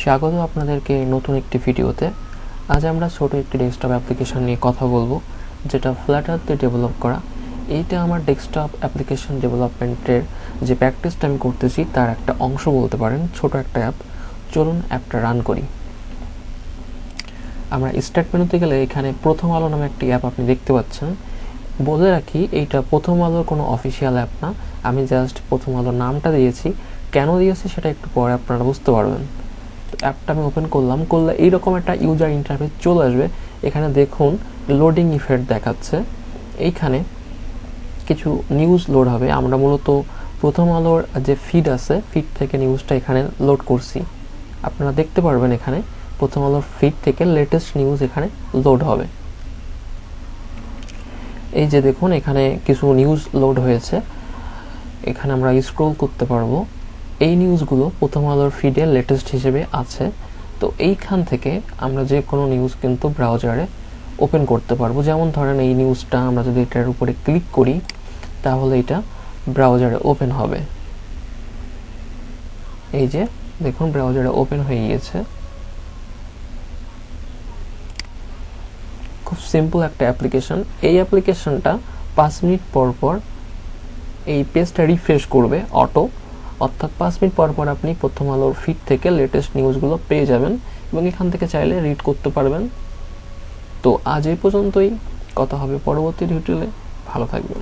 স্বাগত আপনাদেরকে নতুন একটি ভিডিওতে। আজ আমরা ছোট একটি ডেস্কটপ অ্যাপ্লিকেশন নিয়ে কথা বলবো, যেটা ফ্ল্যাটারতে ডেভেলপ করা। এইটা আমার ডেস্কটপ অ্যাপ্লিকেশন ডেভেলপমেন্টের যে প্র্যাকটিসটা আমি করতেছি তার একটা অংশ বলতে পারেন, ছোট একটা অ্যাপ। চলুন অ্যাপটা রান করি। আমরা স্টার্ট মেনুতে গেলে এখানে প্রথম আলো নামে একটি অ্যাপ আপনি দেখতে পাচ্ছেন। বলে রাখি, এইটা প্রথম আলোর কোনো অফিসিয়াল অ্যাপ না, আমি জাস্ট প্রথম আলোর নামটা দিয়েছি। কেন দিয়েছি সেটা একটু পরে আপনারা বুঝতে পারবেন। অ্যাপটা আমি ওপেন করলে এইরকম একটা ইউজার ইন্টারফেস চলে আসবে। এখানে দেখুন লোডিং ইফেক্ট দেখাচ্ছে। এইখানে কিছু নিউজ লোড হবে। আমরা মূলত প্রথম আলোর যে ফিড আছে, ফিড থেকে নিউজটা এখানে লোড করছি। আপনারা দেখতে পারবেন এখানে প্রথম আলোর ফিড থেকে লেটেস্ট নিউজ এখানে লোড হবে। এই যে দেখুন এখানে কিছু নিউজ লোড হয়েছে। এখানে আমরা স্ক্রল করতে পারবো। এই নিউজগুলো প্রথম আলোর ফিডে লেটেস্ট হিসেবে আছে। তো এইখান থেকে আমরা যে কোনো নিউজ কিন্তু ব্রাউজারে ওপেন করতে পারবো। যেমন ধরেন এই নিউজটা আমরা যদি এটার উপরে ক্লিক করি তাহলে এটা ব্রাউজারে ওপেন হবে। এই যে দেখুন ব্রাউজারে ওপেন হয়ে গিয়েছে। খুব সিম্পল একটা অ্যাপ্লিকেশন। এই অ্যাপ্লিকেশনটা 5 মিনিট পর পর এই পেজটা রিফ্রেশ করবে অর্থাৎ 5 মিনিট পর পর আপনি প্রথম আলোর ফিড থেকে লেটেস্ট নিউজগুলো পেয়ে যাবেন এবং এখান থেকে চাইলে রিড করতে পারবেন। তো আজ এই পর্যন্তই, কথা হবে পরবর্তী ভিডিওতে। ভালো থাকবেন।